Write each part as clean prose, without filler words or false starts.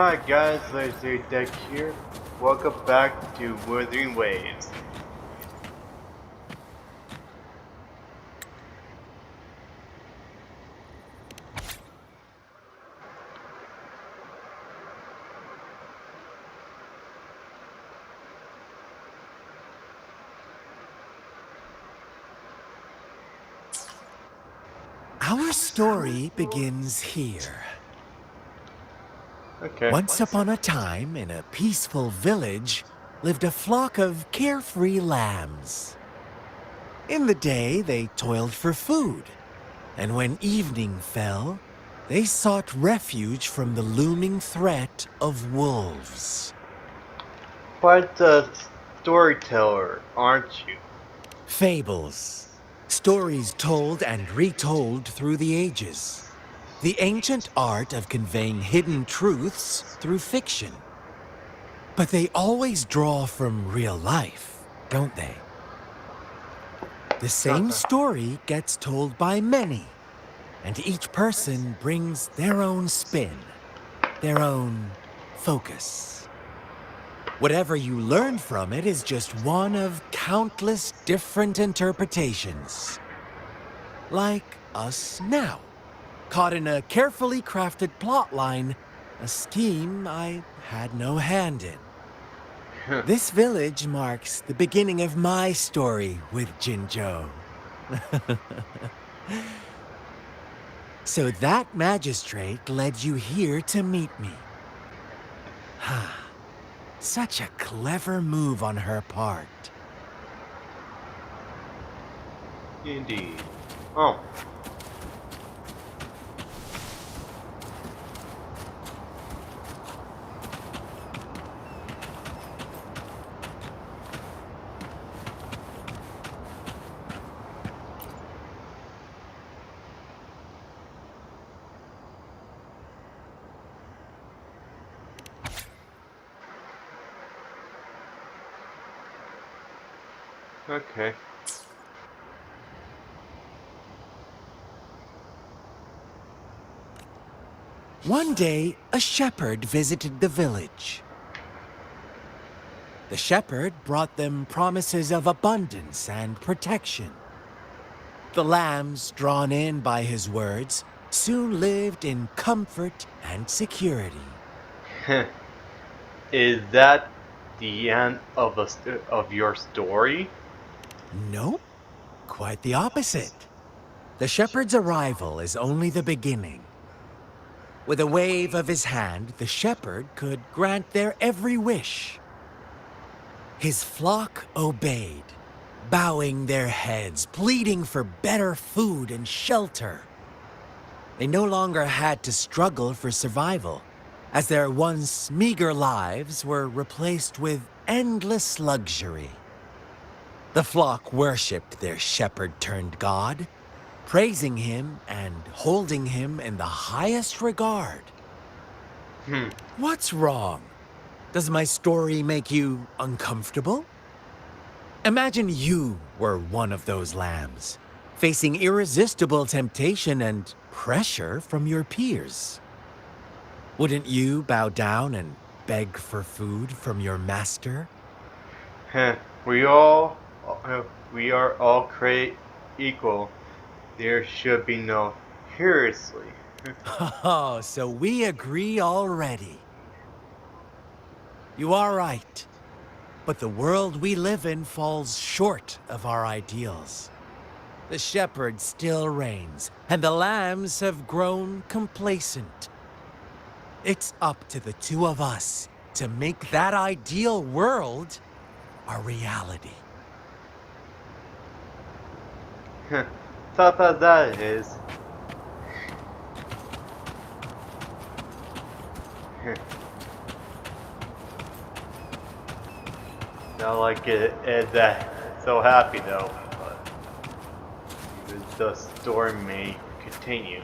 Hi guys, Laser Deck here. Welcome back to Wuthering Waves. Our story begins here. Okay. Once upon a time, in a peaceful village, lived a flock of carefree lambs. In the day, they toiled for food, and when evening fell, they sought refuge from the looming threat of wolves. Quite a storyteller, aren't you? Fables. Stories told and retold through the ages. The ancient art of conveying hidden truths through fiction. But they always draw from real life, don't they? The same story gets told by many, and each person brings their own spin, their own focus. Whatever you learn from it is just one of countless different interpretations. Like us now, caught in a carefully crafted plotline, a scheme I had no hand in. This village marks the beginning of my story with Jinzhou. So that magistrate led you here to meet me. Such a clever move on her part. Indeed. Oh, okay. One day, a shepherd visited the village. The shepherd brought them promises of abundance and protection. The lambs, drawn in by his words, soon lived in comfort and security. Is that the end of of your story? Nope, quite the opposite. The shepherd's arrival is only the beginning. With a wave of his hand, the shepherd could grant their every wish. His flock obeyed, bowing their heads, pleading for better food and shelter. They no longer had to struggle for survival, as their once meager lives were replaced with endless luxury. The flock worshipped their shepherd-turned-god, praising him and holding him in the highest regard. Hmm. What's wrong? Does my story make you uncomfortable? Imagine you were one of those lambs, facing irresistible temptation and pressure from your peers. Wouldn't you bow down and beg for food from your master? We all, uh, we are all created equal. There should be no seriously. Oh, so we agree already. You are right. But the world we live in falls short of our ideals. The shepherd still reigns, and the lambs have grown complacent. It's up to the two of us to make that ideal world a reality. Tough as that is. Not like it is that so happy though, but the story may continue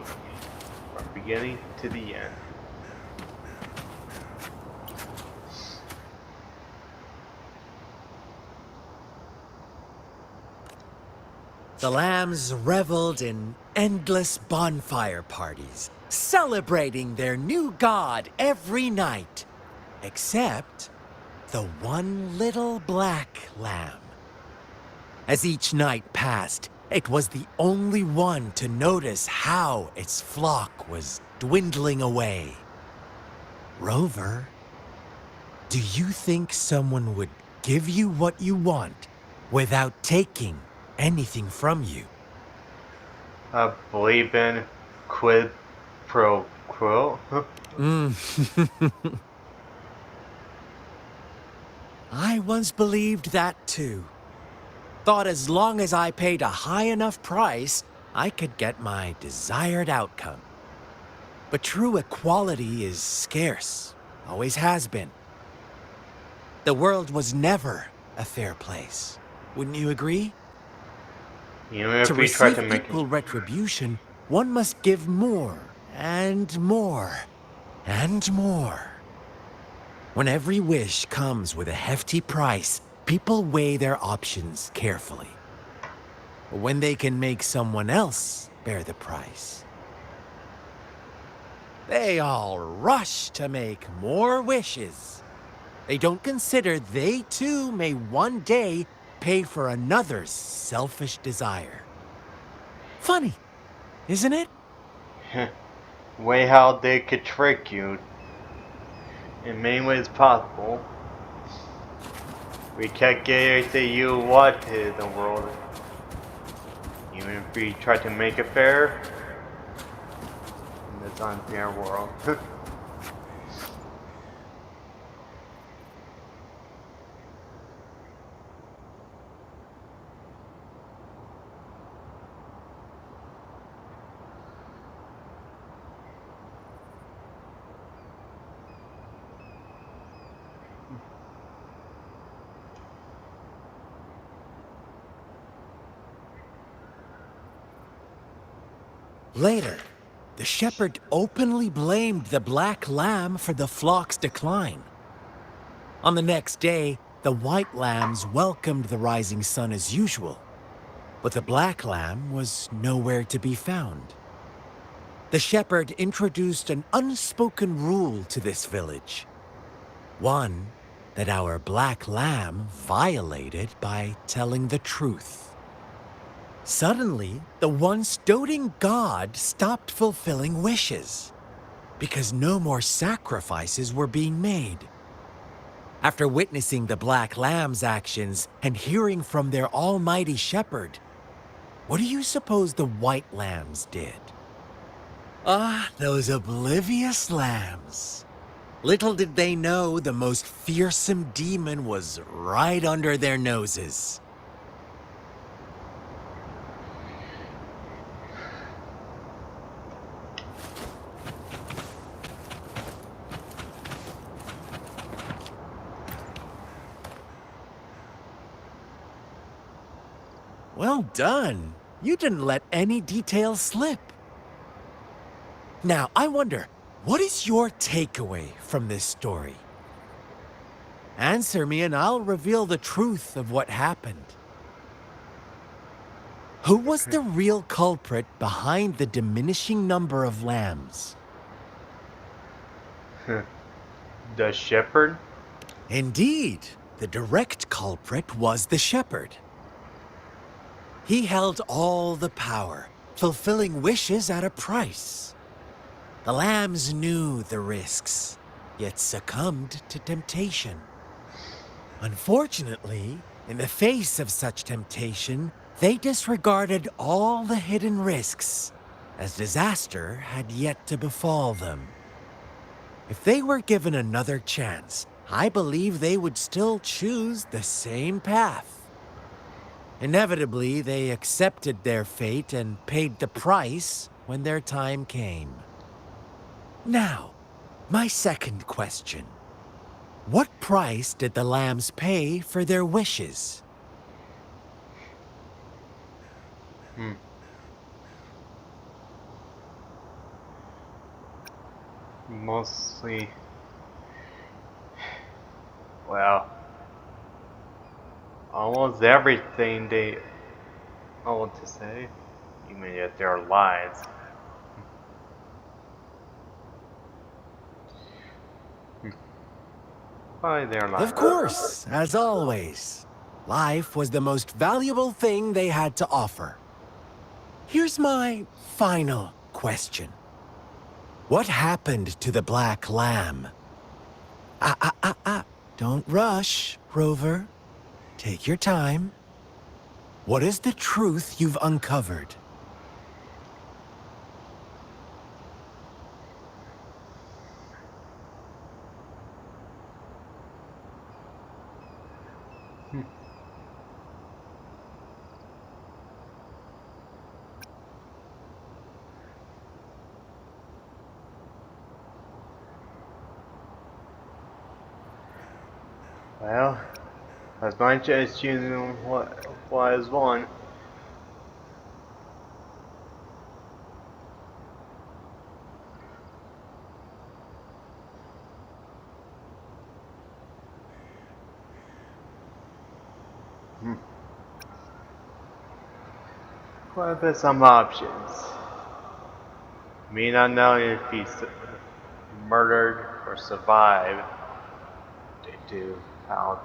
from beginning to the end. The lambs reveled in endless bonfire parties, celebrating their new god every night, except the one little black lamb. As each night passed, it was the only one to notice how its flock was dwindling away. Rover, do you think someone would give you what you want without taking anything from you? I believe in quid pro quo. I once believed that too. Thought as long as I paid a high enough price, I could get my desired outcome. But true equality is scarce, always has been. The world was never a fair place. Wouldn't you agree? Even To if we try receive to make equal retribution, one must give more and more and more. When every wish comes with a hefty price, people weigh their options carefully. But when they can make someone else bear the price, they all rush to make more wishes. They don't consider they too may one day pay for another's selfish desire. Funny, isn't it? way how they could trick you in many ways possible. We can't get everything you want in the world. Even if we try to make it fair in this unfair world. Later, the shepherd openly blamed the black lamb for the flock's decline. On the next day, the white lambs welcomed the rising sun as usual, but the black lamb was nowhere to be found. The shepherd introduced an unspoken rule to this village. One that our black lamb violated by telling the truth. Suddenly, the once doting god stopped fulfilling wishes because no more sacrifices were being made. After witnessing the black lamb's actions and hearing from their almighty shepherd, what do you suppose the white lambs did? Ah, those oblivious lambs. Little did they know the most fearsome demon was right under their noses. Well done. You didn't let any details slip. Now, I wonder, what is your takeaway from this story? Answer me and I'll reveal the truth of what happened. Who was the real culprit behind the diminishing number of lambs? The shepherd? Indeed, the direct culprit was the shepherd. He held all the power, fulfilling wishes at a price. The lambs knew the risks, yet succumbed to temptation. Unfortunately, in the face of such temptation, they disregarded all the hidden risks, as disaster had yet to befall them. If they were given another chance, I believe they would still choose the same path. Inevitably, they accepted their fate and paid the price when their time came. Now, my second question. What price did the lambs pay for their wishes? Mostly, well, almost everything they, I want to say, even if their lives. Why they're not. Of course, as always. Life was the most valuable thing they had to offer. Here's my final question. What happened to the Black Lamb? Don't rush, Rover. Take your time. What is the truth you've uncovered? Well, as much as you know what was one. What if there's some options? Me not knowing if he's murdered or survived due to how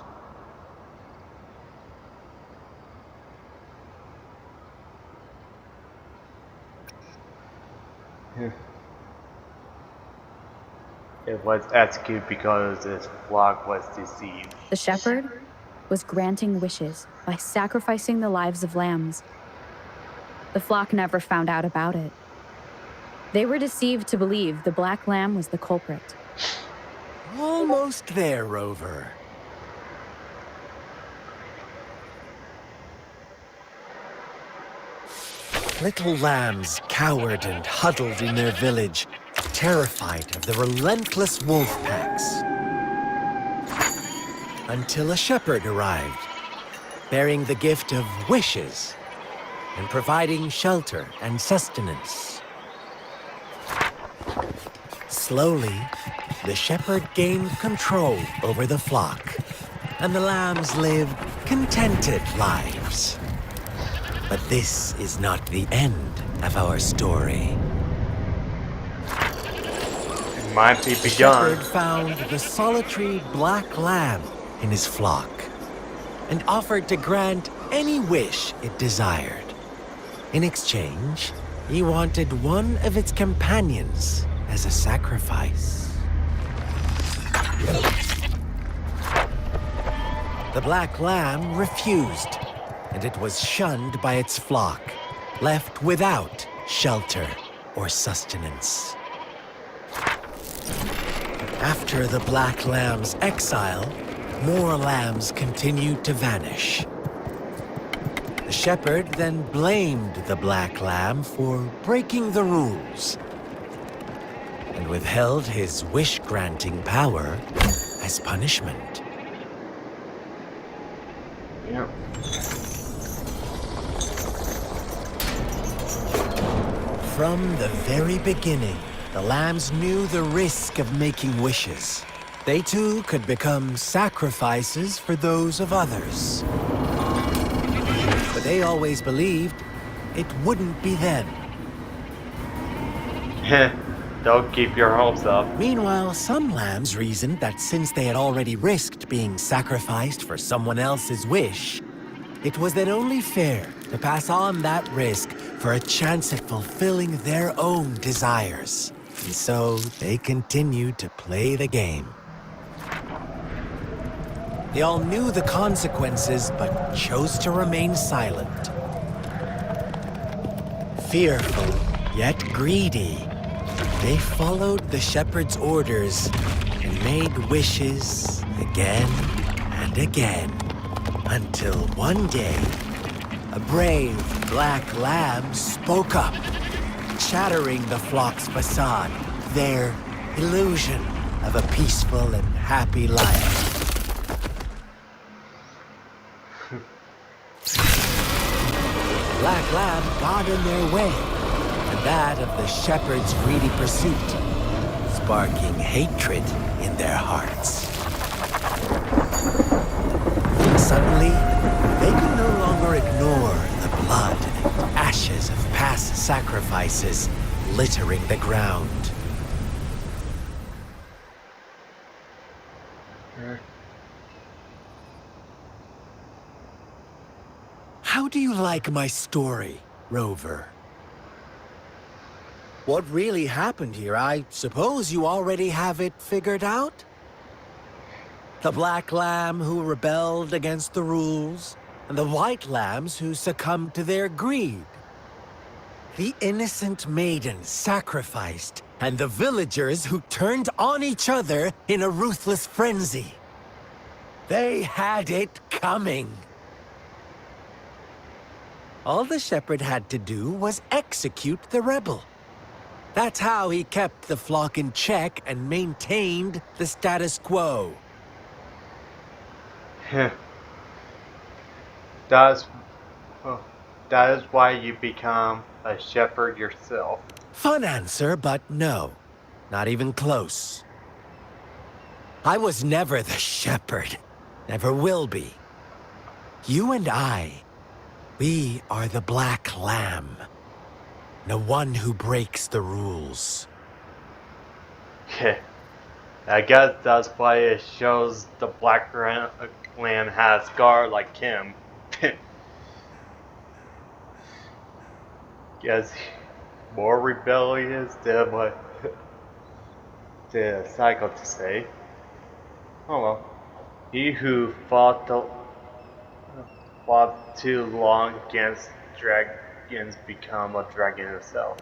it was executed because his flock was deceived. The shepherd was granting wishes by sacrificing the lives of lambs. The flock never found out about it. They were deceived to believe the black lamb was the culprit. Almost there, Rover. Little lambs cowered and huddled in their village, terrified of the relentless wolf packs. Until a shepherd arrived, bearing the gift of wishes and providing shelter and sustenance. Slowly, the shepherd gained control over the flock, and the lambs lived contented lives. But this is not the end of our story. It might be The begun. shepherd found the solitary black lamb in his flock and offered to grant any wish it desired. In exchange, he wanted one of its companions as a sacrifice. The black lamb refused, and it was shunned by its flock, left without shelter or sustenance. After the black lamb's exile, more lambs continued to vanish. The shepherd then blamed the black lamb for breaking the rules and withheld his wish-granting power as punishment. Yep. From the very beginning, the lambs knew the risk of making wishes. They too could become sacrifices for those of others. But they always believed it wouldn't be them. Don't keep your hopes up. Meanwhile, some lambs reasoned that since they had already risked being sacrificed for someone else's wish, it was then only fair to pass on that risk for a chance at fulfilling their own desires. And so they continued to play the game. They all knew the consequences, but chose to remain silent. Fearful, yet greedy, they followed the shepherd's orders and made wishes again and again, until one day, a brave black lamb spoke up, shattering the flock's facade, their illusion of a peaceful and happy life. Black lamb got in their way, and that of the shepherd's greedy pursuit, sparking hatred in their hearts. Suddenly, they could no longer ignore the blood and ashes of past sacrifices littering the ground. How do you like my story, Rover? What really happened here, I suppose you already have it figured out? The black lamb who rebelled against the rules, and the white lambs who succumbed to their greed. The innocent maiden sacrificed, and the villagers who turned on each other in a ruthless frenzy. They had it coming. All the shepherd had to do was execute the rebel. That's how he kept the flock in check and maintained the status quo. That's, well, that is why you become a shepherd yourself. Fun answer, but no. Not even close. I was never the shepherd. Never will be. You and I, we are the black lamb. The one who breaks the rules. I guess that's why it shows the black lamb has scar like him. Guess more rebellious than what the cycle to say. Oh well. He who fought too long against dragons become a dragon himself.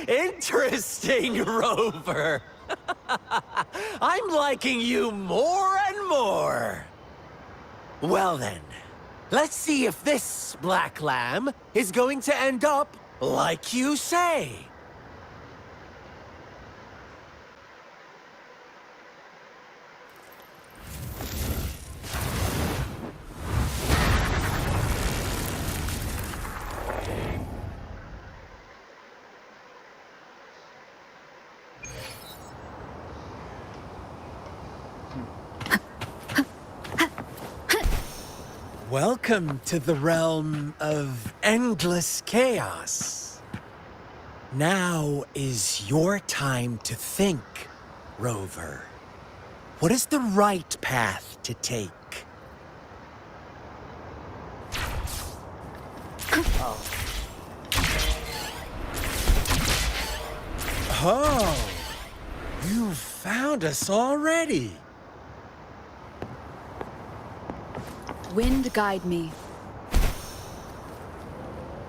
Interesting, Rover. I'm liking you more and more. Well then, let's see if this black lamb is going to end up like you say. Welcome to the realm of endless chaos. Now is your time to think, Rover. What is the right path to take? Oh, you found us already. Wind guide me.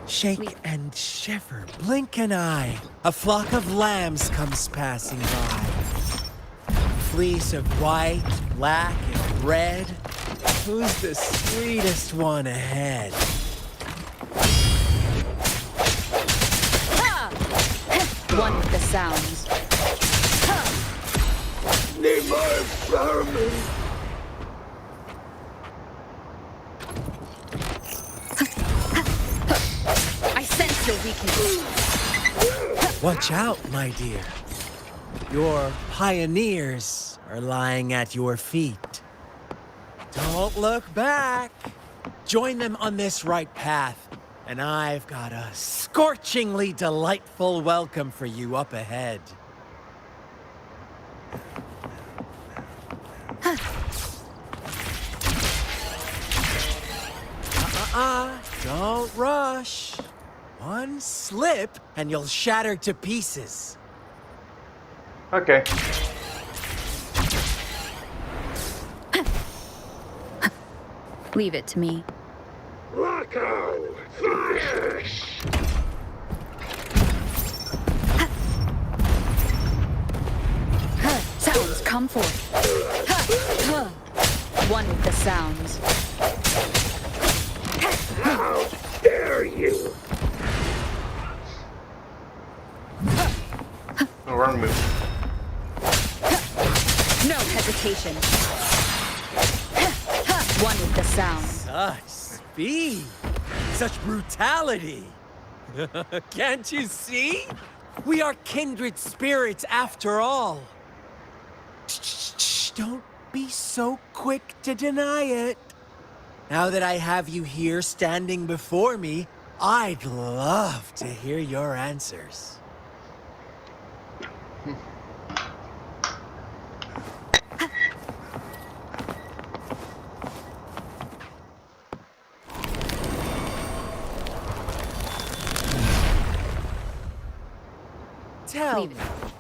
Shake and shiver, blink an eye. A flock of lambs comes passing by. Fleece of white, black, and red. Who's the sweetest one ahead? One with the sounds. Need more sermon. I sense your weakness. Watch out, my dear. Your pioneers are lying at your feet. Don't look back. Join them on this right path, and I've got a scorchingly delightful welcome for you up ahead. Don't rush. One slip, and you'll shatter to pieces. Okay. Leave it to me. Rocco, finish! Sounds, come forth. One with the sounds. How dare you! Wrong move. No hesitation. One with the sounds. Such speed. Such brutality. Can't you see? We are kindred spirits after all. Shh, don't be so quick to deny it. Now that I have you here standing before me, I'd love to hear your answers. Tell Leave me, it.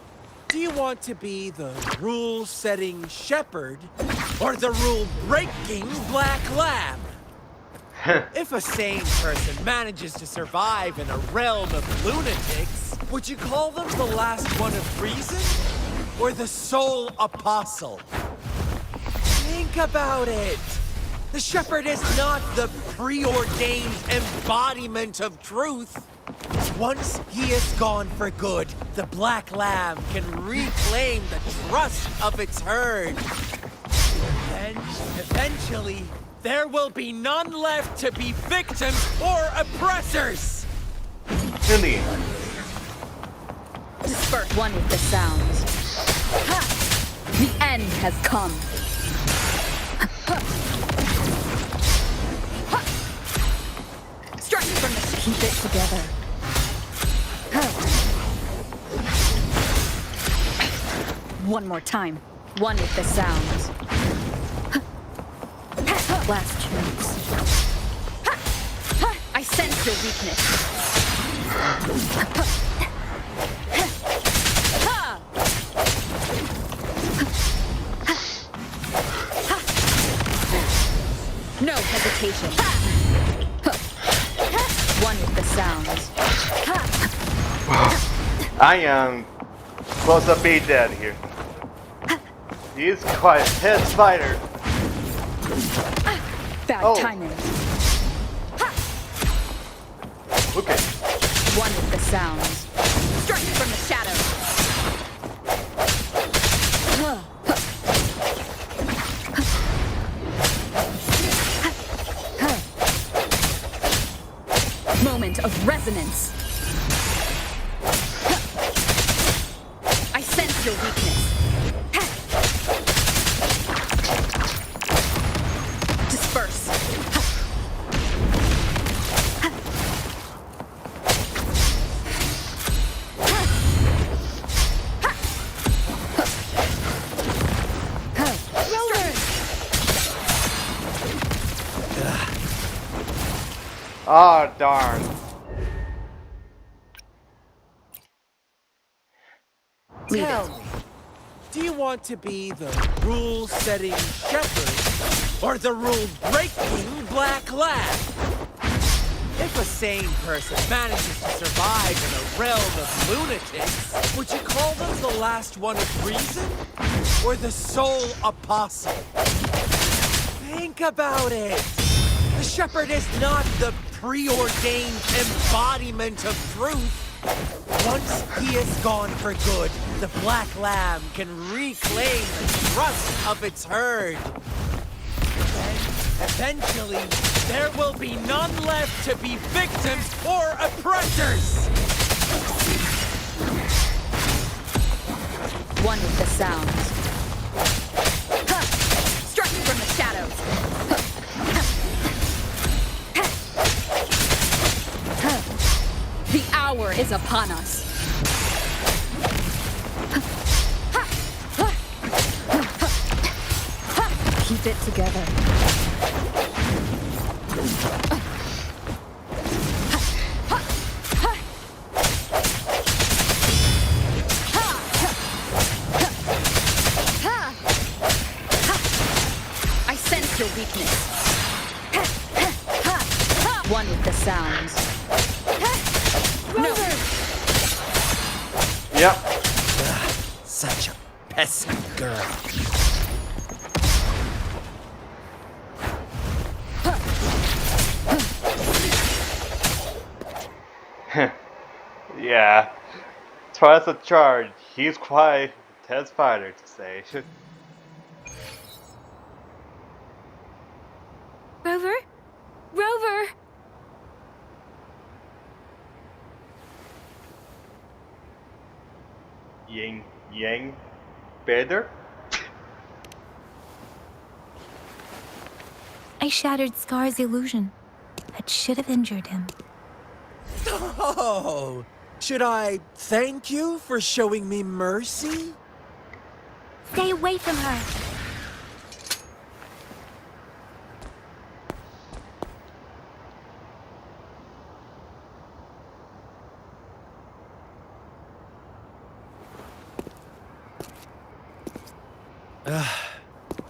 do you want to be the rule-setting shepherd or the rule-breaking black lamb? If a sane person manages to survive in a realm of lunatics, would you call them the last one of reason or the sole apostle? Think about it. The shepherd is not the preordained embodiment of truth. Once he is gone for good, the black lamb can reclaim the trust of its herd. Then, eventually, there will be none left to be victims or oppressors! In the end. Disperse one with the sounds. Ha! The end has come. Strike from the keep it together. One more time. One with the sounds. Last chance. I sense your weakness. No hesitation. One with the sounds. I am supposed to be dead here. He's quite a tense fighter. Bad timing. Look at One with the sounds. Strike from the shadows. Moment of resonance. I sense your weakness. Disperse. oh darn. Leave Tell it. me, do you want to be the rule-setting shepherd or the rule-breaking black lamb? If a sane person manages to survive in a realm of lunatics, would you call them the last one of reason or the sole apostle? Think about it. The shepherd is not the preordained embodiment of truth. Once he is gone for good, the black lamb can reclaim the trust of its herd. Then, eventually, there will be none left to be victims or oppressors! One with the sounds. Strike from the shadows. The hour is upon us. Keep it together. I sense your weakness. One with the sounds. No. Yep. Such a pesky girl. Yeah. Twice the charge. He's quite a tense fighter to say. Rover? Rover! Yang better? I shattered Scar's illusion. That should have injured him. Oh, should I thank you for showing me mercy? Stay away from her.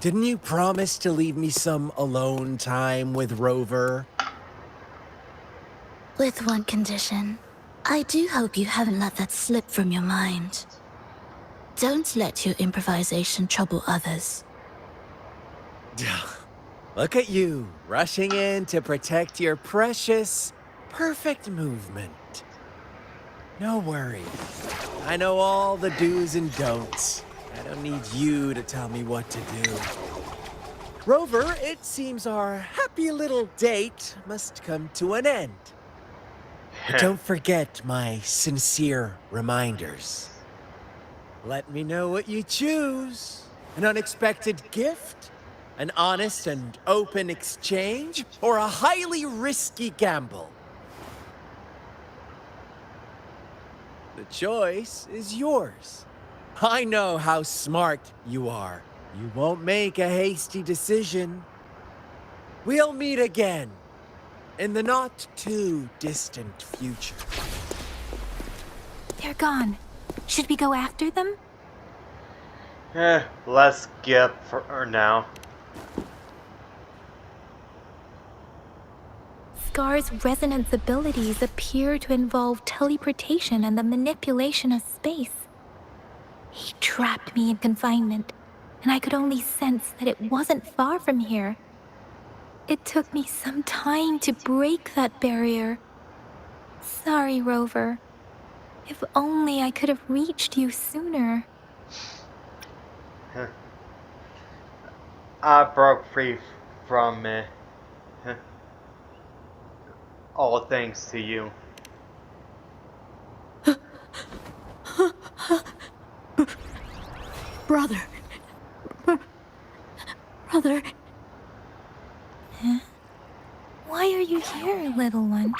Didn't you promise to leave me some alone time with Rover? With one condition. I do hope you haven't let that slip from your mind. Don't let your improvisation trouble others. Look at you, rushing in to protect your precious, perfect movement. No worries. I know all the do's and don'ts. I don't need you to tell me what to do. Rover, it seems our happy little date must come to an end. But don't forget my sincere reminders. Let me know what you choose. An unexpected gift? An honest and open exchange? Or a highly risky gamble? The choice is yours. I know how smart you are. You won't make a hasty decision. We'll meet again in the not-too-distant future. They're gone. Should we go after them? Let's skip for now. Scar's resonance abilities appear to involve teleportation and the manipulation of space. He trapped me in confinement, and I could only sense that it wasn't far from here. It took me some time to break that barrier. Sorry, Rover. If only I could have reached you sooner. I broke free from it. All thanks to you. Brother. Brother. Huh? Why are you here, little one?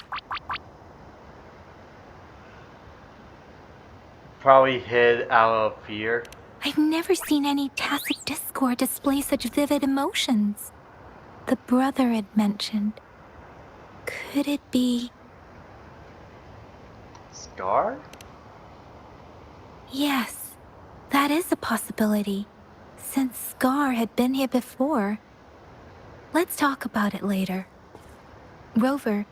Probably hid out of fear. I've never seen any tacit discord display such vivid emotions. The brother had mentioned. Could it be? Scar? Yes, that is a possibility, since Scar had been here before. Let's talk about it later. Rover,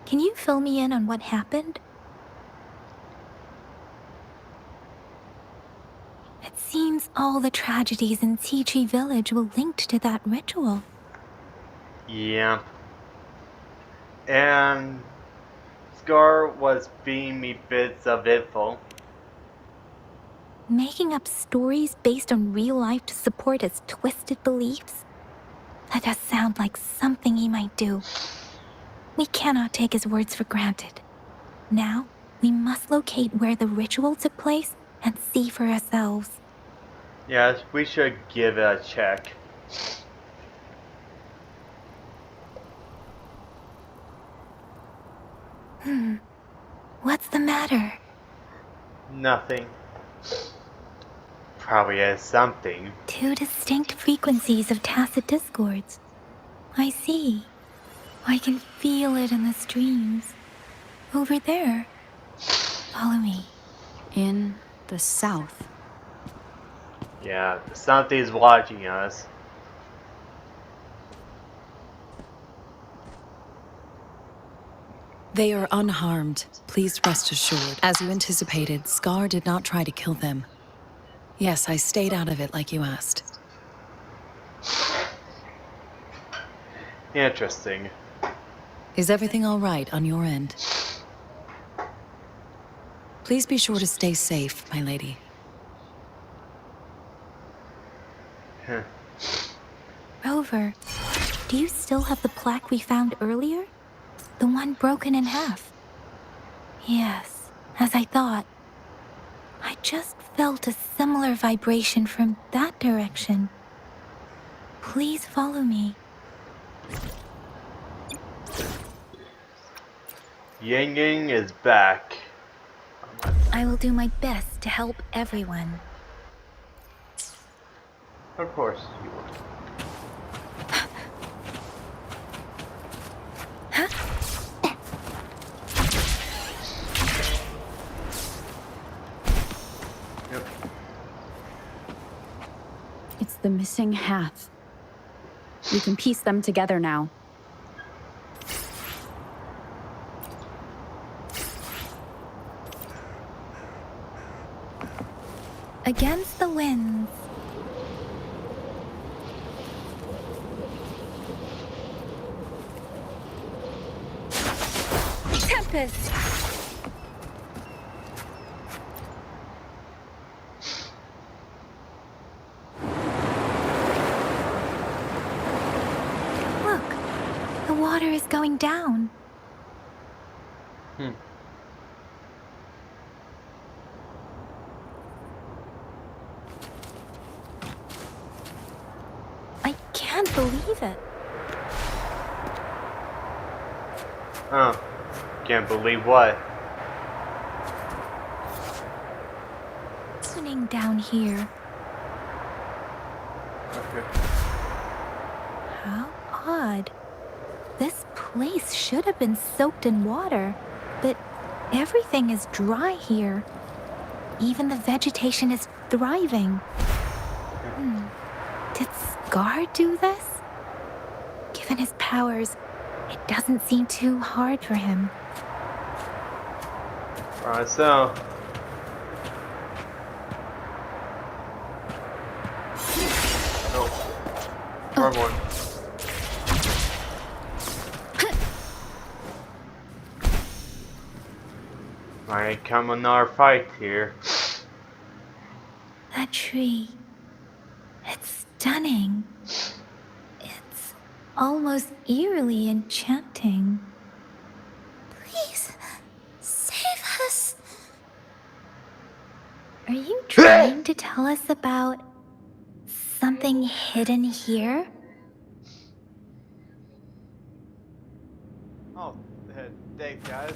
can you fill me in on what happened? It seems all the tragedies in Tea Tree Village were linked to that ritual. Yeah. And Scar was feeding me bits of info. Making up stories based on real life to support his twisted beliefs? That does sound like something he might do. We cannot take his words for granted. Now, we must locate where the ritual took place and see for ourselves. Yes, we should give it a check. What's the matter? Nothing. Probably has something. Two distinct frequencies of tacit discords. I see. I can feel it in the streams. Over there. Follow me. In the south. Yeah, something's watching us. They are unharmed. Please rest assured. As you anticipated, Scar did not try to kill them. Yes, I stayed out of it like you asked. Interesting. Is everything all right on your end? Please be sure to stay safe, my lady. Rover, do you still have the plaque we found earlier? The one broken in half? Yes, as I thought. I just felt a similar vibration from that direction. Please follow me. Yang Yang is back. I will do my best to help everyone. Of course you will. The missing half. We can piece them together now. Against the winds. Tempest! Look, the water is going down. I can't believe it. Oh, can't believe what? Listening down here. Okay. How odd. This place should have been soaked in water, but everything is dry here. Even the vegetation is thriving. Did Scar do this? Given his powers, it doesn't seem too hard for him. Alright, so. Oh. Wrong one. Might come another fight here. That tree. It's stunning. It's almost eerily enchanting. Please, save us. Are you trying to tell us about something hidden here? Oh, thanks guys.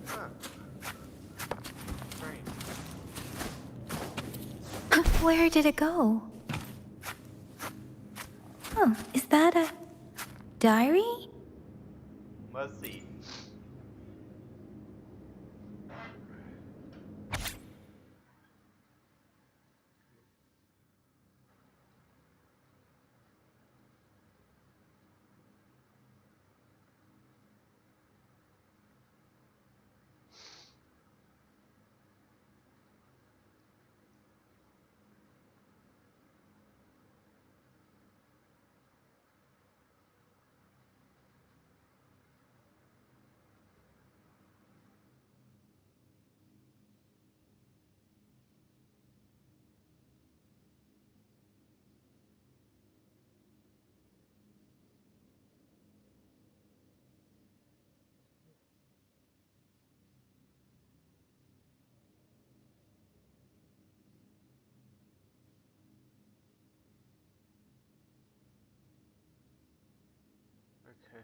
Huh. Strange. Where did it go? Oh, is that a diary? Let's see. Okay.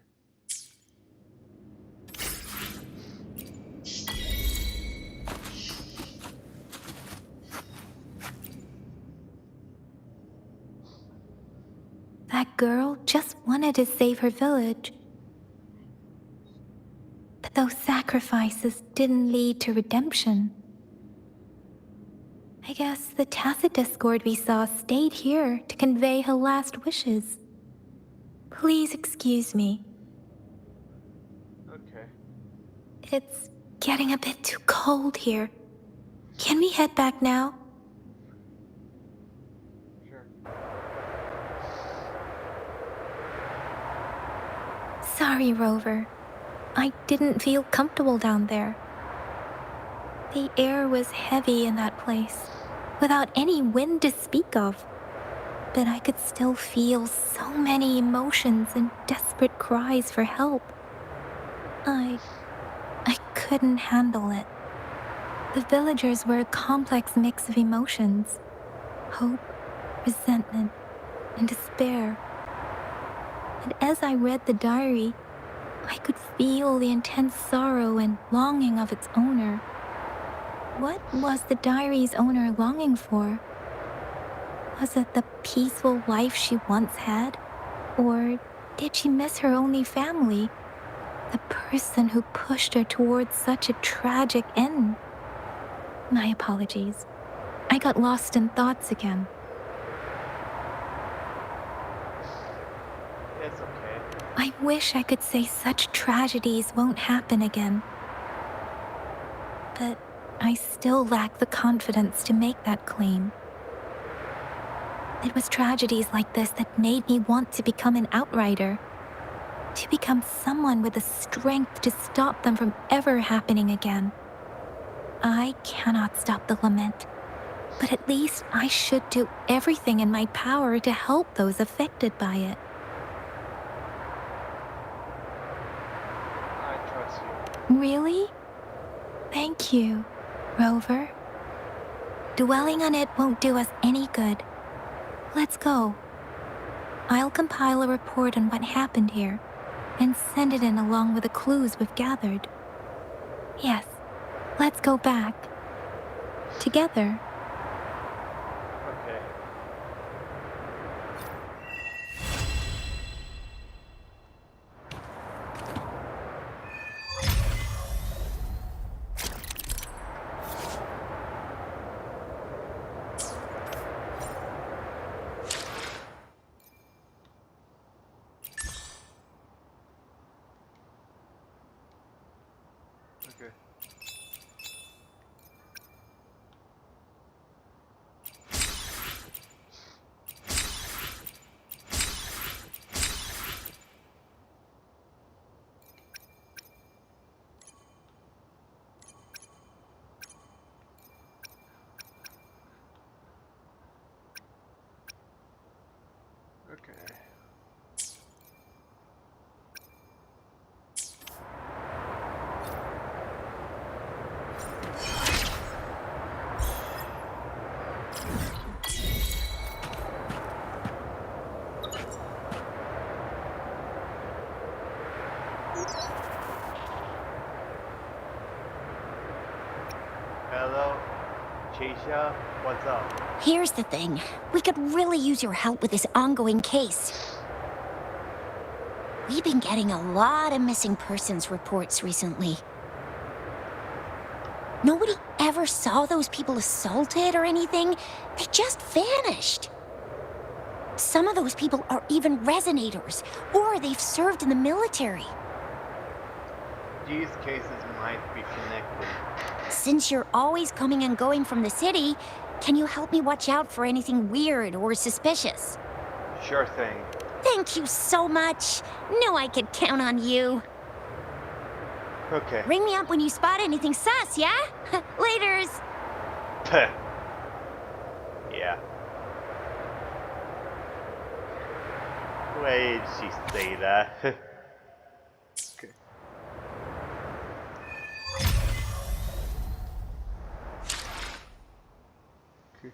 That girl just wanted to save her village. But those sacrifices didn't lead to redemption. I guess the tacit discord we saw stayed here to convey her last wishes. Please excuse me. Okay. It's getting a bit too cold here. Can we head back now? Sure. Sorry, Rover. I didn't feel comfortable down there. The air was heavy in that place, without any wind to speak of. But I could still feel so many emotions and desperate cries for help. I couldn't handle it. The villagers were a complex mix of emotions. Hope, resentment, and despair. And as I read the diary, I could feel the intense sorrow and longing of its owner. What was the diary's owner longing for? Was it the peaceful life she once had? Or did she miss her only family? The person who pushed her towards such a tragic end? My apologies. I got lost in thoughts again. It's okay. I wish I could say such tragedies won't happen again. But I still lack the confidence to make that claim. It was tragedies like this that made me want to become an outrider. To become someone with the strength to stop them from ever happening again. I cannot stop the lament, but at least I should do everything in my power to help those affected by it. I trust you. Really? Thank you, Rover. Dwelling on it won't do us any good. Let's go. I'll compile a report on what happened here and send it in along with the clues we've gathered. Yes, let's go back. Together. Okay. Okay. Okay. Hello, Chisha, what's up? Here's the thing. We could really use your help with this ongoing case. We've been getting a lot of missing persons reports recently. Nobody ever saw those people assaulted or anything. They just vanished. Some of those people are even resonators, or they've served in the military. These cases might be connected. Since you're always coming and going from the city, can you help me watch out for anything weird or suspicious? Sure thing. Thank you so much. Knew I could count on you. Okay. Ring me up when you spot anything sus, yeah? Laters. Peh. Yeah. Why did she say that? Okay. Okay.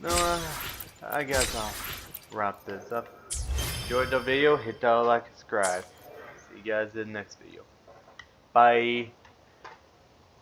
No, I guess I'll wrap this up. Enjoyed the video, hit that like, subscribe. See you guys in the next video. Bye.